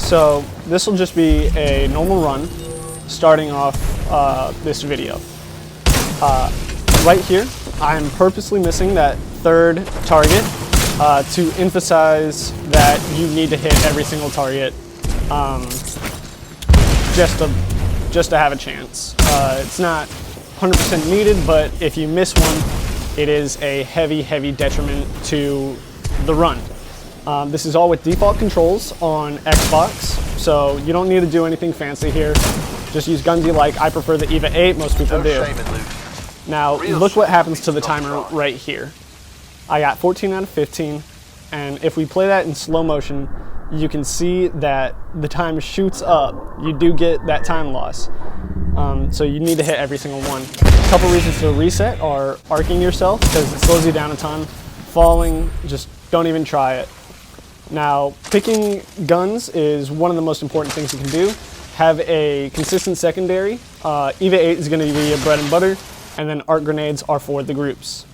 So this will just be a normal run starting off this video. Right here, I'm purposely missing that third target to emphasize that you need to hit every single target just to have a chance. It's not 100% needed, but if you miss one, it is a heavy detriment to the run. This is all with default controls on Xbox, so you don't need to do anything fancy here. Just use guns you like. I prefer the EVA 8, most people do. Now, look what happens to the timer right here. I got 14 out of 15, and if we play that in slow motion, you can see that the time shoots up. You do get that time loss. So you need to hit every single one. A couple reasons to reset are arcing yourself, because it slows you down a ton. Falling, just don't even try it. Now, picking guns is one of the most important things you can do. Have a consistent secondary. EVA 8 is going to be your bread and butter, and then arc grenades are for the groups.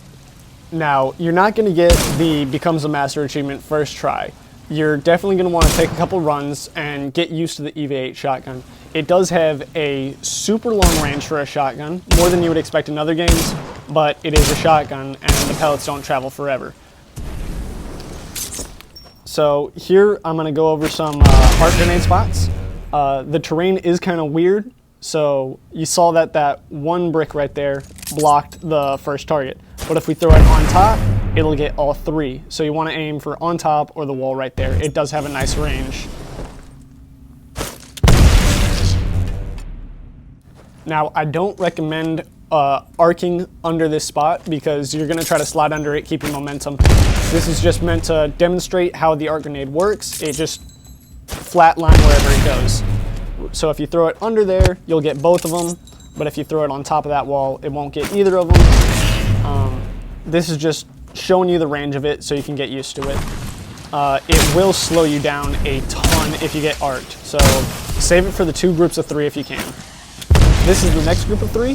Now, you're not going to get the Becomes a Master achievement first try. You're definitely going to want to take a couple runs and get used to the EVA 8 shotgun. It does have a super long range for a shotgun, more than you would expect in other games, but it is a shotgun and the pellets don't travel forever. So here I'm going to go over some arc grenade spots. The terrain is kind of weird, so you saw that one brick right there blocked the first target. But if we throw it on top, it'll get all three. So you want to aim for on top or the wall right there. It does have a nice range. Now, I don't recommend arcing under this spot because you're going to try to slide under it, keeping momentum. This is just meant to demonstrate how the arc grenade works. It just flatline wherever it goes. So if you throw it under there, you'll get both of them. But if you throw it on top of that wall, it won't get either of them. This is just showing you the range of it so you can get used to it. It will slow you down a ton if you get arced. So save it for the 2 groups of 3 if you can. This is the next group of 3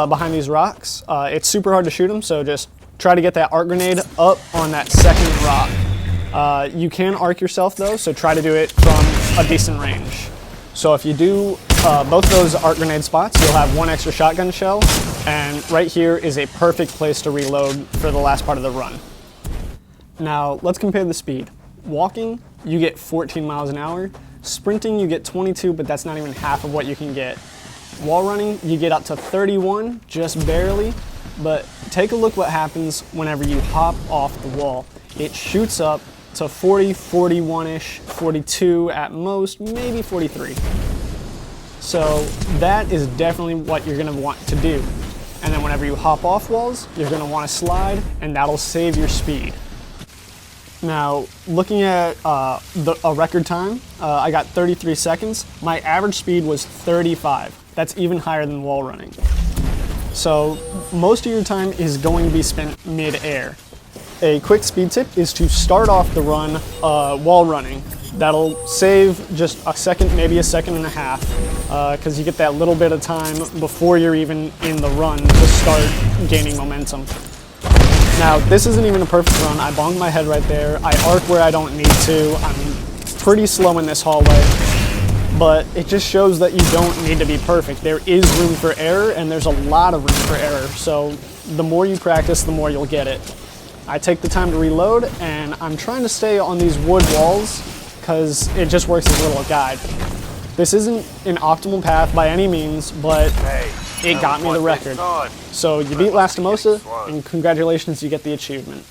behind these rocks. It's super hard to shoot them, so just try to get that arc grenade up on that second rock. You can arc yourself though, so try to do it from a decent range. So if you do both those arc grenade spots, you'll have 1 extra shotgun shell, and right here is a perfect place to reload for the last part of the run. Now let's compare the speed. Walking, you get 14 miles an hour. Sprinting, you get 22, but that's not even half of what you can get. Wall running, you get up to 31, just barely, but take a look what happens whenever you hop off the wall. It shoots up to 40, 41-ish, 42 at most, maybe 43. So that is definitely what you're going to want to do. And then whenever you hop off walls, you're going to want to slide, and that'll save your speed. Now, looking at a record time, I got 33 seconds. My average speed was 35. That's even higher than wall running. So most of your time is going to be spent mid-air. A quick speed tip is to start off the run wall running. That'll save just a second, maybe a second and a half, because you get that little bit of time before you're even in the run to start gaining momentum. Now, this isn't even a perfect run. I bonged my head right there. I arc where I don't need to. I'm pretty slow in this hallway, but it just shows that you don't need to be perfect. There is room for error, and there's a lot of room for error. So the more you practice, the more you'll get it. I take the time to reload, and I'm trying to stay on these wood walls because it just works as a little guide. This isn't an optimal path by any means, but it got me the record. So you beat Lastimosa, and congratulations, you get the achievement.